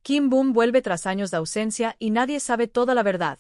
Kim Boom vuelve tras años de ausencia y nadie sabe toda la verdad.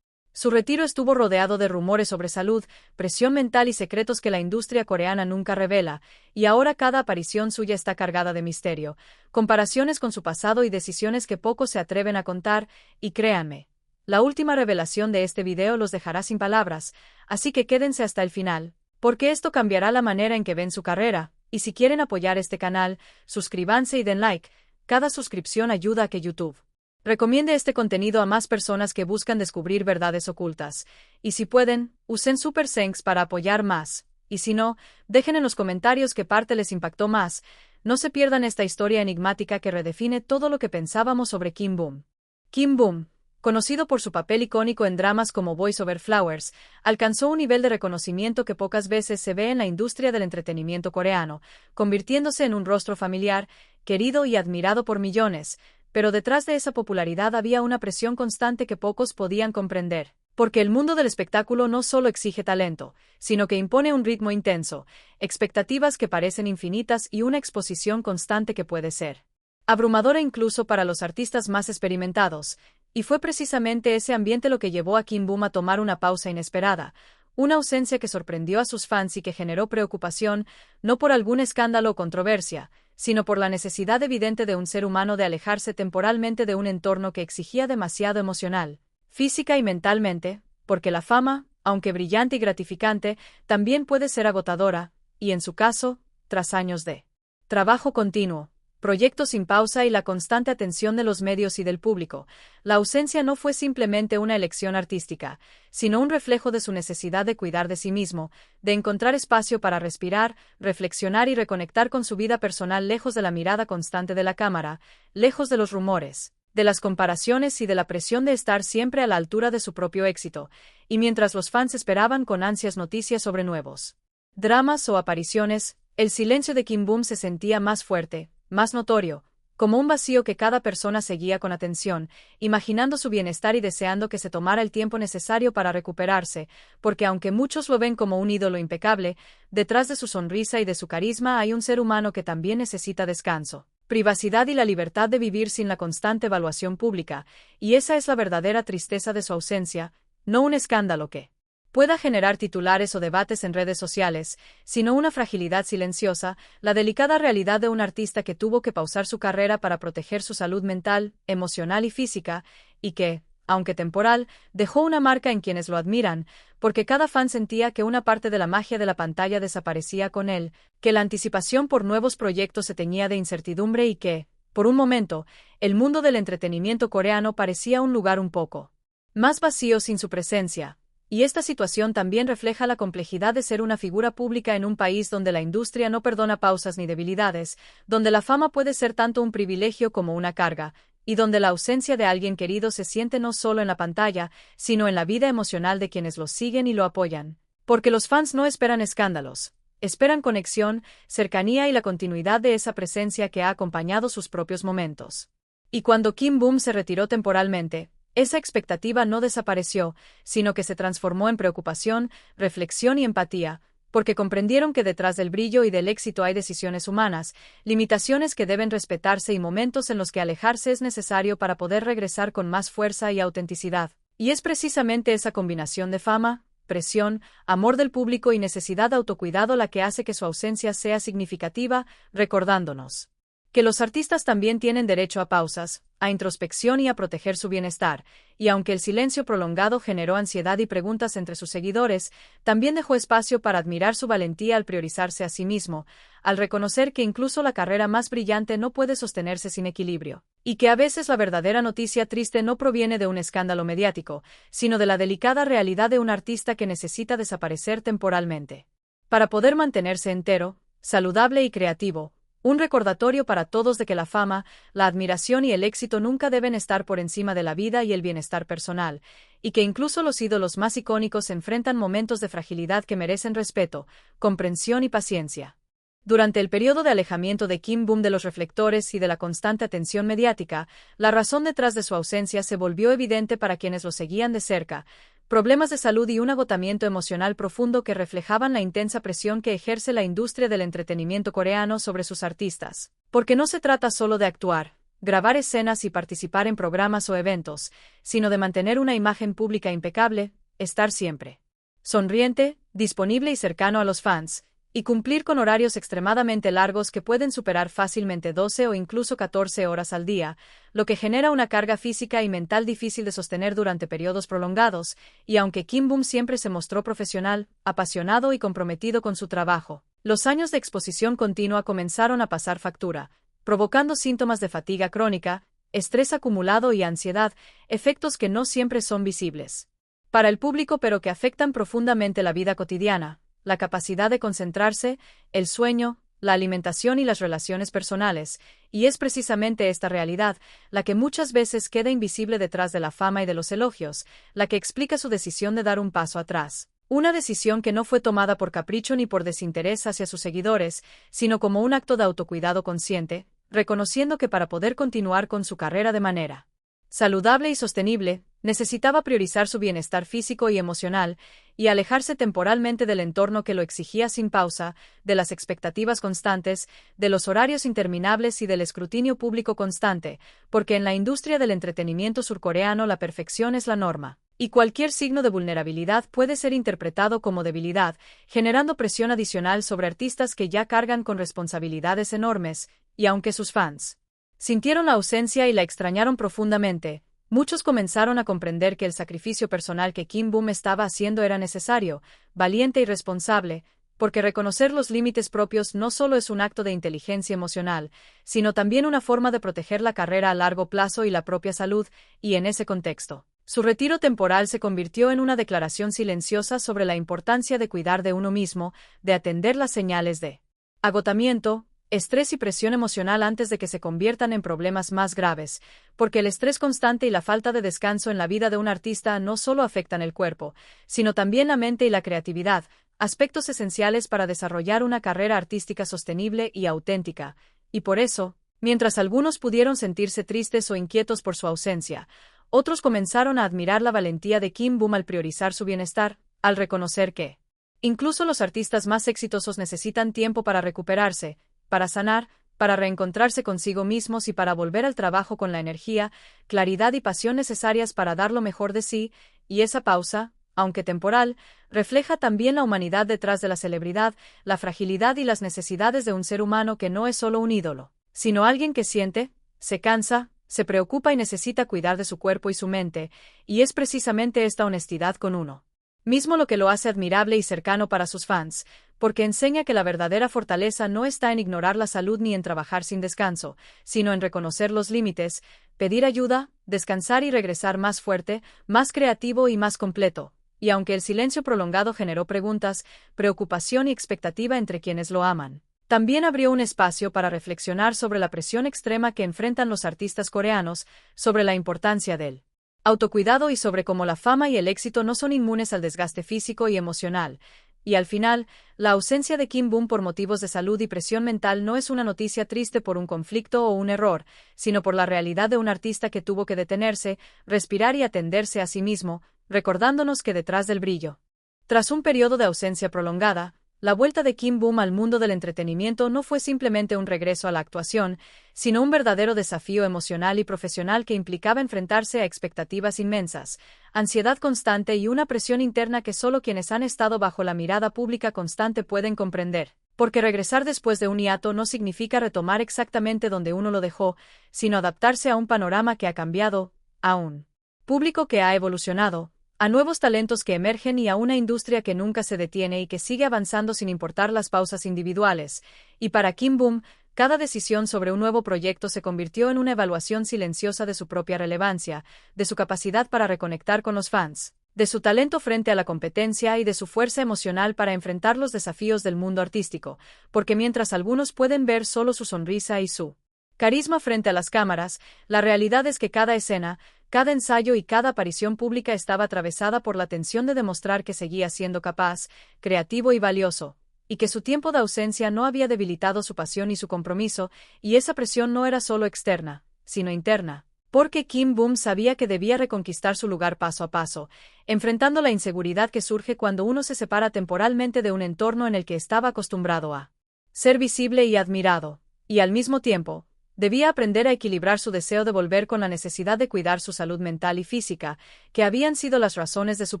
Su retiro estuvo rodeado de rumores sobre salud, presión mental y secretos que la industria coreana nunca revela, y ahora cada aparición suya está cargada de misterio, comparaciones con su pasado y decisiones que pocos se atreven a contar, y créanme, la última revelación de este video los dejará sin palabras, así que quédense hasta el final, porque esto cambiará la manera en que ven su carrera, y si quieren apoyar este canal, suscríbanse y den like, cada suscripción ayuda a que YouTube recomiende este contenido a más personas que buscan descubrir verdades ocultas. Y si pueden, usen Super Thanks para apoyar más. Y si no, dejen en los comentarios qué parte les impactó más. No se pierdan esta historia enigmática que redefine todo lo que pensábamos sobre Kim Boom. Kim Boom, conocido por su papel icónico en dramas como Boys Over Flowers, alcanzó un nivel de reconocimiento que pocas veces se ve en la industria del entretenimiento coreano, convirtiéndose en un rostro familiar, querido y admirado por millones. Pero detrás de esa popularidad había una presión constante que pocos podían comprender, porque el mundo del espectáculo no solo exige talento, sino que impone un ritmo intenso, expectativas que parecen infinitas y una exposición constante que puede ser abrumadora incluso para los artistas más experimentados, y fue precisamente ese ambiente lo que llevó a Kim Boom a tomar una pausa inesperada, una ausencia que sorprendió a sus fans y que generó preocupación, no por algún escándalo o controversia, sino por la necesidad evidente de un ser humano de alejarse temporalmente de un entorno que exigía demasiado emocional, física y mentalmente, porque la fama, aunque brillante y gratificante, también puede ser agotadora, y en su caso, tras años de trabajo continuo, proyectos sin pausa y la constante atención de los medios y del público, la ausencia no fue simplemente una elección artística, sino un reflejo de su necesidad de cuidar de sí mismo, de encontrar espacio para respirar, reflexionar y reconectar con su vida personal lejos de la mirada constante de la cámara, lejos de los rumores, de las comparaciones y de la presión de estar siempre a la altura de su propio éxito, y mientras los fans esperaban con ansias noticias sobre nuevos dramas o apariciones, el silencio de Kim Boom se sentía más fuerte, más notorio, como un vacío que cada persona seguía con atención, imaginando su bienestar y deseando que se tomara el tiempo necesario para recuperarse, porque aunque muchos lo ven como un ídolo impecable, detrás de su sonrisa y de su carisma hay un ser humano que también necesita descanso, privacidad y la libertad de vivir sin la constante evaluación pública, y esa es la verdadera tristeza de su ausencia, no un escándalo que pueda generar titulares o debates en redes sociales, sino una fragilidad silenciosa, la delicada realidad de un artista que tuvo que pausar su carrera para proteger su salud mental, emocional y física, y que, aunque temporal, dejó una marca en quienes lo admiran, porque cada fan sentía que una parte de la magia de la pantalla desaparecía con él, que la anticipación por nuevos proyectos se teñía de incertidumbre y que, por un momento, el mundo del entretenimiento coreano parecía un lugar un poco más vacío sin su presencia. Y esta situación también refleja la complejidad de ser una figura pública en un país donde la industria no perdona pausas ni debilidades, donde la fama puede ser tanto un privilegio como una carga, y donde la ausencia de alguien querido se siente no solo en la pantalla, sino en la vida emocional de quienes lo siguen y lo apoyan. Porque los fans no esperan escándalos, esperan conexión, cercanía y la continuidad de esa presencia que ha acompañado sus propios momentos. Y cuando Kim Boom se retiró temporalmente, esa expectativa no desapareció, sino que se transformó en preocupación, reflexión y empatía, porque comprendieron que detrás del brillo y del éxito hay decisiones humanas, limitaciones que deben respetarse y momentos en los que alejarse es necesario para poder regresar con más fuerza y autenticidad. Y es precisamente esa combinación de fama, presión, amor del público y necesidad de autocuidado la que hace que su ausencia sea significativa, recordándonos que los artistas también tienen derecho a pausas, a introspección y a proteger su bienestar, y aunque el silencio prolongado generó ansiedad y preguntas entre sus seguidores, también dejó espacio para admirar su valentía al priorizarse a sí mismo, al reconocer que incluso la carrera más brillante no puede sostenerse sin equilibrio, y que a veces la verdadera noticia triste no proviene de un escándalo mediático, sino de la delicada realidad de un artista que necesita desaparecer temporalmente para poder mantenerse entero, saludable y creativo. Un recordatorio para todos de que la fama, la admiración y el éxito nunca deben estar por encima de la vida y el bienestar personal, y que incluso los ídolos más icónicos enfrentan momentos de fragilidad que merecen respeto, comprensión y paciencia. Durante el periodo de alejamiento de Kim Boom de los reflectores y de la constante atención mediática, la razón detrás de su ausencia se volvió evidente para quienes lo seguían de cerca: problemas de salud y un agotamiento emocional profundo que reflejaban la intensa presión que ejerce la industria del entretenimiento coreano sobre sus artistas. Porque no se trata solo de actuar, grabar escenas y participar en programas o eventos, sino de mantener una imagen pública impecable, estar siempre sonriente, disponible y cercano a los fans, y cumplir con horarios extremadamente largos que pueden superar fácilmente 12 o incluso 14 horas al día, lo que genera una carga física y mental difícil de sostener durante periodos prolongados, y aunque Kim Bum siempre se mostró profesional, apasionado y comprometido con su trabajo, los años de exposición continua comenzaron a pasar factura, provocando síntomas de fatiga crónica, estrés acumulado y ansiedad, efectos que no siempre son visibles para el público pero que afectan profundamente la vida cotidiana, la capacidad de concentrarse, el sueño, la alimentación y las relaciones personales, y es precisamente esta realidad, la que muchas veces queda invisible detrás de la fama y de los elogios, la que explica su decisión de dar un paso atrás. Una decisión que no fue tomada por capricho ni por desinterés hacia sus seguidores, sino como un acto de autocuidado consciente, reconociendo que para poder continuar con su carrera de manera saludable y sostenible, necesitaba priorizar su bienestar físico y emocional, y alejarse temporalmente del entorno que lo exigía sin pausa, de las expectativas constantes, de los horarios interminables y del escrutinio público constante, porque en la industria del entretenimiento surcoreano la perfección es la norma, y cualquier signo de vulnerabilidad puede ser interpretado como debilidad, generando presión adicional sobre artistas que ya cargan con responsabilidades enormes, y aunque sus fans sintieron la ausencia y la extrañaron profundamente, muchos comenzaron a comprender que el sacrificio personal que Kim Bum estaba haciendo era necesario, valiente y responsable, porque reconocer los límites propios no solo es un acto de inteligencia emocional, sino también una forma de proteger la carrera a largo plazo y la propia salud, y en ese contexto, su retiro temporal se convirtió en una declaración silenciosa sobre la importancia de cuidar de uno mismo, de atender las señales de agotamiento, estrés y presión emocional antes de que se conviertan en problemas más graves, porque el estrés constante y la falta de descanso en la vida de un artista no solo afectan el cuerpo, sino también la mente y la creatividad, aspectos esenciales para desarrollar una carrera artística sostenible y auténtica, y por eso, mientras algunos pudieron sentirse tristes o inquietos por su ausencia, otros comenzaron a admirar la valentía de Kim Bum al priorizar su bienestar, al reconocer que incluso los artistas más exitosos necesitan tiempo para recuperarse, para sanar, para reencontrarse consigo mismos y para volver al trabajo con la energía, claridad y pasión necesarias para dar lo mejor de sí, y esa pausa, aunque temporal, refleja también la humanidad detrás de la celebridad, la fragilidad y las necesidades de un ser humano que no es solo un ídolo, sino alguien que siente, se cansa, se preocupa y necesita cuidar de su cuerpo y su mente, y es precisamente esta honestidad con uno mismo lo que lo hace admirable y cercano para sus fans, porque enseña que la verdadera fortaleza no está en ignorar la salud ni en trabajar sin descanso, sino en reconocer los límites, pedir ayuda, descansar y regresar más fuerte, más creativo y más completo. Y aunque el silencio prolongado generó preguntas, preocupación y expectativa entre quienes lo aman, también abrió un espacio para reflexionar sobre la presión extrema que enfrentan los artistas coreanos, sobre la importancia del autocuidado y sobre cómo la fama y el éxito no son inmunes al desgaste físico y emocional. Y al final, la ausencia de Kim Bum por motivos de salud y presión mental no es una noticia triste por un conflicto o un error, sino por la realidad de un artista que tuvo que detenerse, respirar y atenderse a sí mismo, recordándonos que detrás del brillo, tras un periodo de ausencia prolongada, la vuelta de Kim Bum al mundo del entretenimiento no fue simplemente un regreso a la actuación, sino un verdadero desafío emocional y profesional que implicaba enfrentarse a expectativas inmensas, ansiedad constante y una presión interna que solo quienes han estado bajo la mirada pública constante pueden comprender. Porque regresar después de un hiato no significa retomar exactamente donde uno lo dejó, sino adaptarse a un panorama que ha cambiado, a un público que ha evolucionado, a nuevos talentos que emergen y a una industria que nunca se detiene y que sigue avanzando sin importar las pausas individuales. Y para Kim Bum, cada decisión sobre un nuevo proyecto se convirtió en una evaluación silenciosa de su propia relevancia, de su capacidad para reconectar con los fans, de su talento frente a la competencia y de su fuerza emocional para enfrentar los desafíos del mundo artístico, porque mientras algunos pueden ver solo su sonrisa y su carisma frente a las cámaras, la realidad es que cada escena, cada ensayo y cada aparición pública estaba atravesada por la tensión de demostrar que seguía siendo capaz, creativo y valioso, y que su tiempo de ausencia no había debilitado su pasión y su compromiso, y esa presión no era solo externa, sino interna, porque Kim Bum sabía que debía reconquistar su lugar paso a paso, enfrentando la inseguridad que surge cuando uno se separa temporalmente de un entorno en el que estaba acostumbrado a ser visible y admirado, y al mismo tiempo, Debía aprender a equilibrar su deseo de volver con la necesidad de cuidar su salud mental y física, que habían sido las razones de su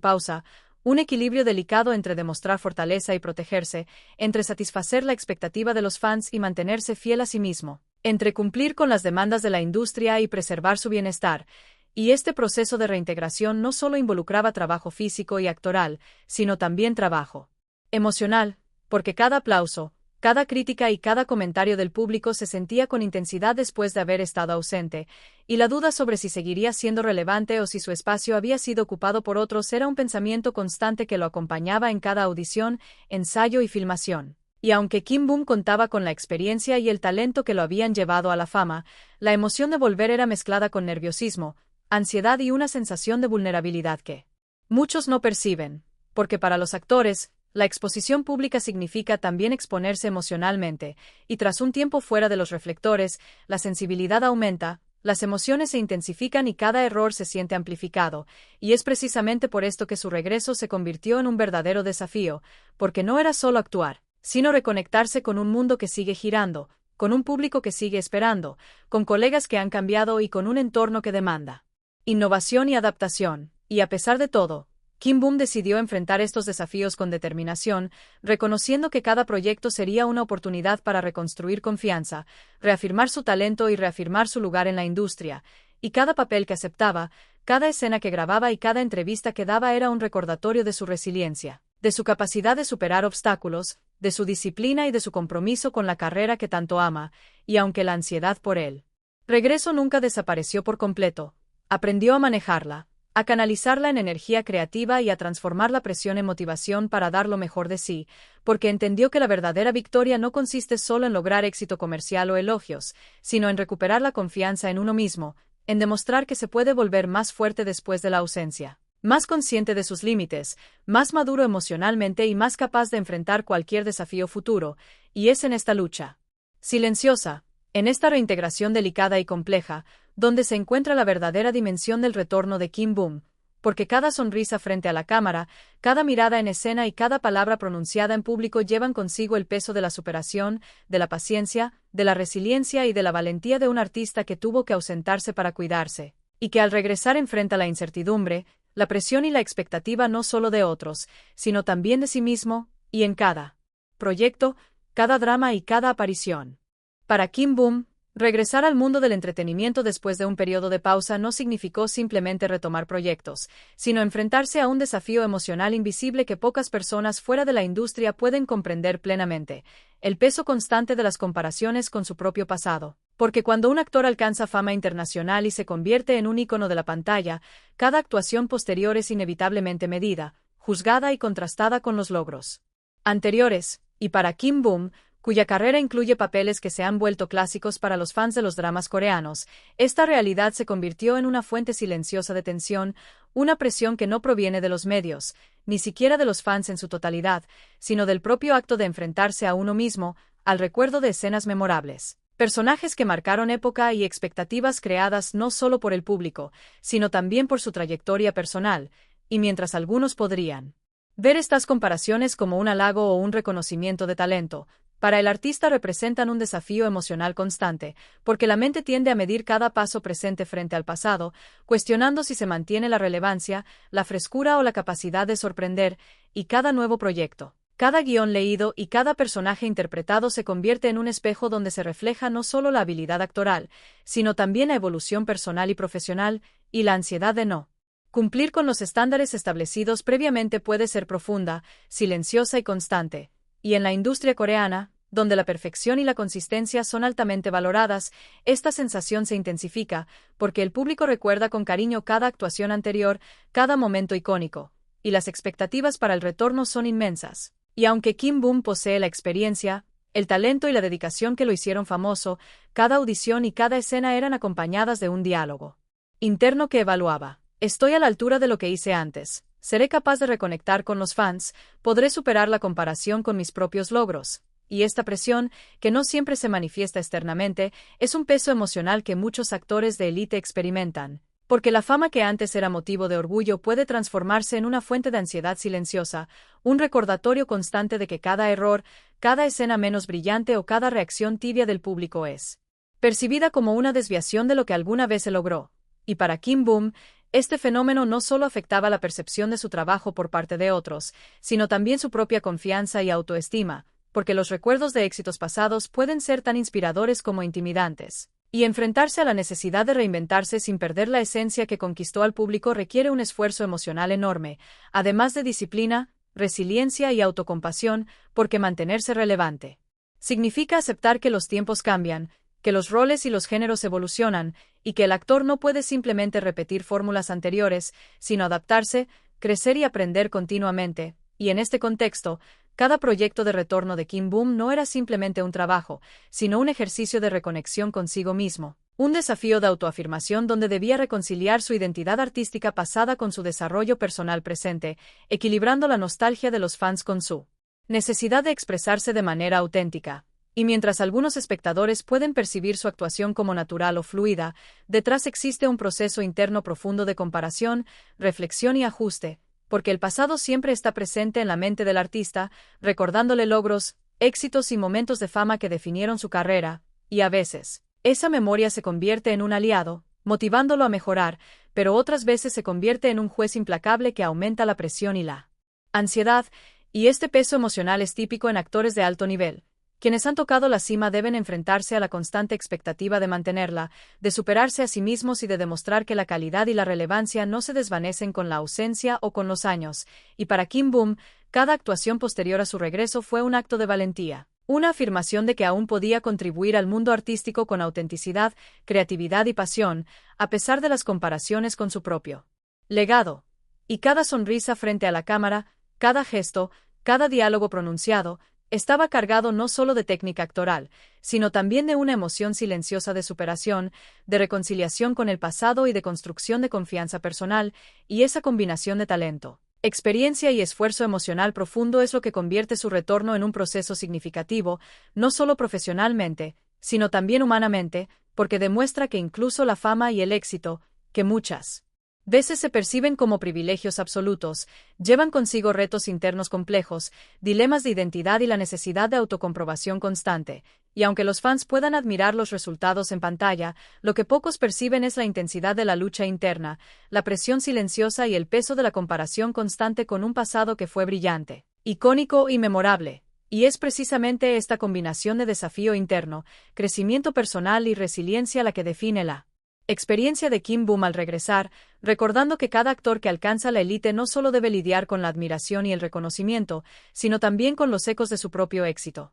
pausa, un equilibrio delicado entre demostrar fortaleza y protegerse, entre satisfacer la expectativa de los fans y mantenerse fiel a sí mismo, entre cumplir con las demandas de la industria y preservar su bienestar. Y este proceso de reintegración no solo involucraba trabajo físico y actoral, sino también trabajo emocional, porque cada aplauso, cada crítica y cada comentario del público se sentía con intensidad después de haber estado ausente, y la duda sobre si seguiría siendo relevante o si su espacio había sido ocupado por otros era un pensamiento constante que lo acompañaba en cada audición, ensayo y filmación. Y aunque Kim Bum contaba con la experiencia y el talento que lo habían llevado a la fama, la emoción de volver era mezclada con nerviosismo, ansiedad y una sensación de vulnerabilidad que muchos no perciben, porque para los actores, la exposición pública significa también exponerse emocionalmente, y tras un tiempo fuera de los reflectores, la sensibilidad aumenta, las emociones se intensifican y cada error se siente amplificado, y es precisamente por esto que su regreso se convirtió en un verdadero desafío, porque no era solo actuar, sino reconectarse con un mundo que sigue girando, con un público que sigue esperando, con colegas que han cambiado y con un entorno que demanda innovación y adaptación, y a pesar de todo, Kim Bum decidió enfrentar estos desafíos con determinación, reconociendo que cada proyecto sería una oportunidad para reconstruir confianza, reafirmar su talento y reafirmar su lugar en la industria, y cada papel que aceptaba, cada escena que grababa y cada entrevista que daba era un recordatorio de su resiliencia, de su capacidad de superar obstáculos, de su disciplina y de su compromiso con la carrera que tanto ama, y aunque la ansiedad por él regreso nunca desapareció por completo, aprendió a manejarla, a canalizarla en energía creativa y a transformar la presión en motivación para dar lo mejor de sí, porque entendió que la verdadera victoria no consiste solo en lograr éxito comercial o elogios, sino en recuperar la confianza en uno mismo, en demostrar que se puede volver más fuerte después de la ausencia, más consciente de sus límites, más maduro emocionalmente y más capaz de enfrentar cualquier desafío futuro, y es en esta lucha silenciosa, en esta reintegración delicada y compleja, donde se encuentra la verdadera dimensión del retorno de Kim Bum, porque cada sonrisa frente a la cámara, cada mirada en escena y cada palabra pronunciada en público llevan consigo el peso de la superación, de la paciencia, de la resiliencia y de la valentía de un artista que tuvo que ausentarse para cuidarse, y que al regresar enfrenta la incertidumbre, la presión y la expectativa no solo de otros, sino también de sí mismo, y en cada proyecto, cada drama y cada aparición. Para Kim Bum, regresar al mundo del entretenimiento después de un periodo de pausa no significó simplemente retomar proyectos, sino enfrentarse a un desafío emocional invisible que pocas personas fuera de la industria pueden comprender plenamente, el peso constante de las comparaciones con su propio pasado. Porque cuando un actor alcanza fama internacional y se convierte en un ícono de la pantalla, cada actuación posterior es inevitablemente medida, juzgada y contrastada con los logros anteriores, y para Kim Bum, cuya carrera incluye papeles que se han vuelto clásicos para los fans de los dramas coreanos, esta realidad se convirtió en una fuente silenciosa de tensión, una presión que no proviene de los medios, ni siquiera de los fans en su totalidad, sino del propio acto de enfrentarse a uno mismo, al recuerdo de escenas memorables, personajes que marcaron época y expectativas creadas no solo por el público, sino también por su trayectoria personal, y mientras algunos podrían ver estas comparaciones como un halago o un reconocimiento de talento, para el artista representan un desafío emocional constante, porque la mente tiende a medir cada paso presente frente al pasado, cuestionando si se mantiene la relevancia, la frescura o la capacidad de sorprender, y cada nuevo proyecto, cada guión leído y cada personaje interpretado se convierte en un espejo donde se refleja no solo la habilidad actoral, sino también la evolución personal y profesional, y la ansiedad de no cumplir con los estándares establecidos previamente puede ser profunda, silenciosa y constante. Y en la industria coreana, donde la perfección y la consistencia son altamente valoradas, esta sensación se intensifica, porque el público recuerda con cariño cada actuación anterior, cada momento icónico, y las expectativas para el retorno son inmensas. Y aunque Kim Bum posee la experiencia, el talento y la dedicación que lo hicieron famoso, cada audición y cada escena eran acompañadas de un diálogo interno que evaluaba: ¿estoy a la altura de lo que hice antes? ¿Seré capaz de reconectar con los fans? ¿Podré superar la comparación con mis propios logros? Y esta presión, que no siempre se manifiesta externamente, es un peso emocional que muchos actores de élite experimentan, porque la fama que antes era motivo de orgullo puede transformarse en una fuente de ansiedad silenciosa, un recordatorio constante de que cada error, cada escena menos brillante o cada reacción tibia del público es percibida como una desviación de lo que alguna vez se logró. Y para Kim Bum, este fenómeno no solo afectaba la percepción de su trabajo por parte de otros, sino también su propia confianza y autoestima, porque los recuerdos de éxitos pasados pueden ser tan inspiradores como intimidantes. Y enfrentarse a la necesidad de reinventarse sin perder la esencia que conquistó al público requiere un esfuerzo emocional enorme, además de disciplina, resiliencia y autocompasión, porque mantenerse relevante significa aceptar que los tiempos cambian, que los roles y los géneros evolucionan, y que el actor no puede simplemente repetir fórmulas anteriores, sino adaptarse, crecer y aprender continuamente. Y en este contexto, cada proyecto de retorno de Kim Bum no era simplemente un trabajo, sino un ejercicio de reconexión consigo mismo, un desafío de autoafirmación donde debía reconciliar su identidad artística pasada con su desarrollo personal presente, equilibrando la nostalgia de los fans con su necesidad de expresarse de manera auténtica. Y mientras algunos espectadores pueden percibir su actuación como natural o fluida, detrás existe un proceso interno profundo de comparación, reflexión y ajuste, porque el pasado siempre está presente en la mente del artista, recordándole logros, éxitos y momentos de fama que definieron su carrera, y a veces, esa memoria se convierte en un aliado, motivándolo a mejorar, pero otras veces se convierte en un juez implacable que aumenta la presión y la ansiedad, y este peso emocional es típico en actores de alto nivel. Quienes han tocado la cima deben enfrentarse a la constante expectativa de mantenerla, de superarse a sí mismos y de demostrar que la calidad y la relevancia no se desvanecen con la ausencia o con los años, y para Kim Bum, cada actuación posterior a su regreso fue un acto de valentía, una afirmación de que aún podía contribuir al mundo artístico con autenticidad, creatividad y pasión, a pesar de las comparaciones con su propio legado. Y cada sonrisa frente a la cámara, cada gesto, cada diálogo pronunciado, estaba cargado no solo de técnica actoral, sino también de una emoción silenciosa de superación, de reconciliación con el pasado y de construcción de confianza personal, y esa combinación de talento, experiencia y esfuerzo emocional profundo es lo que convierte su retorno en un proceso significativo, no solo profesionalmente, sino también humanamente, porque demuestra que incluso la fama y el éxito, que muchas veces se perciben como privilegios absolutos, llevan consigo retos internos complejos, dilemas de identidad y la necesidad de autocomprobación constante. Y aunque los fans puedan admirar los resultados en pantalla, lo que pocos perciben es la intensidad de la lucha interna, la presión silenciosa y el peso de la comparación constante con un pasado que fue brillante, icónico y memorable. Y es precisamente esta combinación de desafío interno, crecimiento personal y resiliencia la que define la experiencia de Kim Bum al regresar, recordando que cada actor que alcanza la élite no solo debe lidiar con la admiración y el reconocimiento, sino también con los ecos de su propio éxito.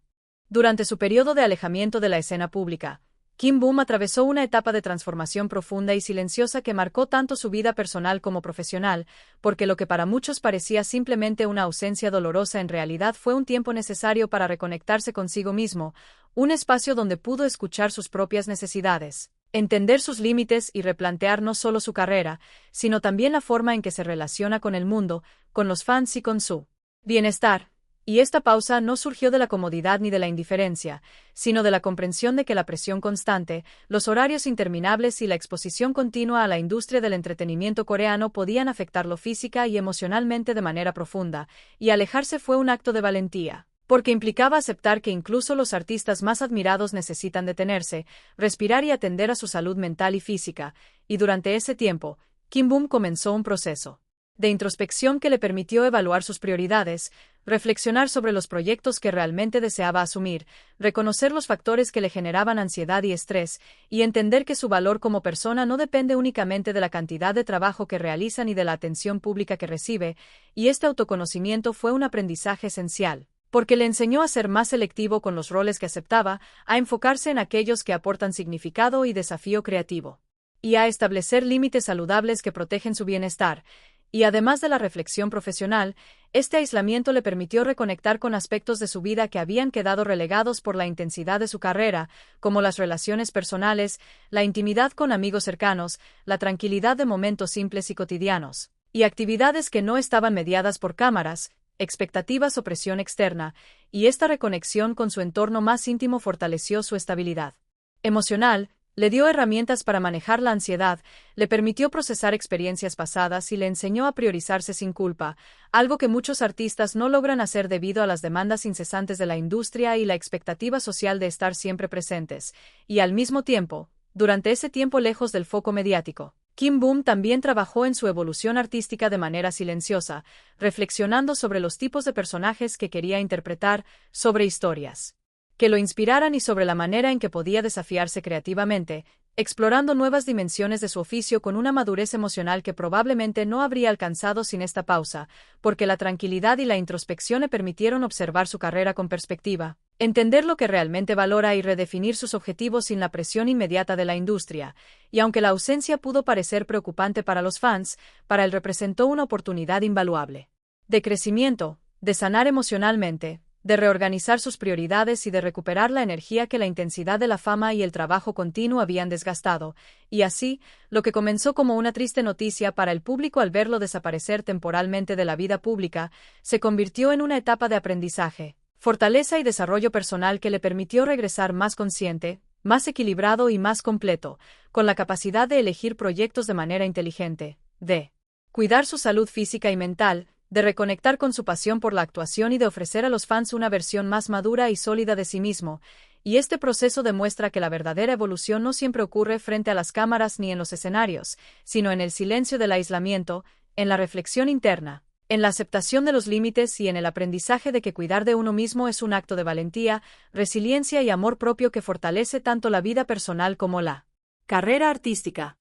Durante su periodo de alejamiento de la escena pública, Kim Bum atravesó una etapa de transformación profunda y silenciosa que marcó tanto su vida personal como profesional, porque lo que para muchos parecía simplemente una ausencia dolorosa en realidad fue un tiempo necesario para reconectarse consigo mismo, un espacio donde pudo escuchar sus propias necesidades, entender sus límites y replantear no solo su carrera, sino también la forma en que se relaciona con el mundo, con los fans y con su bienestar. Y esta pausa no surgió de la comodidad ni de la indiferencia, sino de la comprensión de que la presión constante, los horarios interminables y la exposición continua a la industria del entretenimiento coreano podían afectarlo física y emocionalmente de manera profunda, y alejarse fue un acto de valentía, porque implicaba aceptar que incluso los artistas más admirados necesitan detenerse, respirar y atender a su salud mental y física, y durante ese tiempo, Kim Bum comenzó un proceso de introspección que le permitió evaluar sus prioridades, reflexionar sobre los proyectos que realmente deseaba asumir, reconocer los factores que le generaban ansiedad y estrés, y entender que su valor como persona no depende únicamente de la cantidad de trabajo que realiza ni de la atención pública que recibe, y este autoconocimiento fue un aprendizaje esencial, porque le enseñó a ser más selectivo con los roles que aceptaba, a enfocarse en aquellos que aportan significado y desafío creativo, y a establecer límites saludables que protegen su bienestar. Y además de la reflexión profesional, este aislamiento le permitió reconectar con aspectos de su vida que habían quedado relegados por la intensidad de su carrera, como las relaciones personales, la intimidad con amigos cercanos, la tranquilidad de momentos simples y cotidianos, y actividades que no estaban mediadas por cámaras, expectativas o presión externa, y esta reconexión con su entorno más íntimo fortaleció su estabilidad emocional, Le dio herramientas para manejar la ansiedad, le permitió procesar experiencias pasadas y le enseñó a priorizarse sin culpa, algo que muchos artistas no logran hacer debido a las demandas incesantes de la industria y la expectativa social de estar siempre presentes, y al mismo tiempo, durante ese tiempo lejos del foco mediático. Kim Boom también trabajó en su evolución artística de manera silenciosa, reflexionando sobre los tipos de personajes que quería interpretar, sobre historias que lo inspiraran y sobre la manera en que podía desafiarse creativamente, explorando nuevas dimensiones de su oficio con una madurez emocional que probablemente no habría alcanzado sin esta pausa, porque la tranquilidad y la introspección le permitieron observar su carrera con perspectiva, entender lo que realmente valora y redefinir sus objetivos sin la presión inmediata de la industria, y aunque la ausencia pudo parecer preocupante para los fans, para él representó una oportunidad invaluable de crecimiento, de sanar emocionalmente, de reorganizar sus prioridades y de recuperar la energía que la intensidad de la fama y el trabajo continuo habían desgastado, y así, lo que comenzó como una triste noticia para el público al verlo desaparecer temporalmente de la vida pública, se convirtió en una etapa de aprendizaje, fortaleza y desarrollo personal que le permitió regresar más consciente, más equilibrado y más completo, con la capacidad de elegir proyectos de manera inteligente, de cuidar su salud física y mental, de reconectar con su pasión por la actuación y de ofrecer a los fans una versión más madura y sólida de sí mismo, y este proceso demuestra que la verdadera evolución no siempre ocurre frente a las cámaras ni en los escenarios, sino en el silencio del aislamiento, en la reflexión interna, en la aceptación de los límites y en el aprendizaje de que cuidar de uno mismo es un acto de valentía, resiliencia y amor propio que fortalece tanto la vida personal como la carrera artística.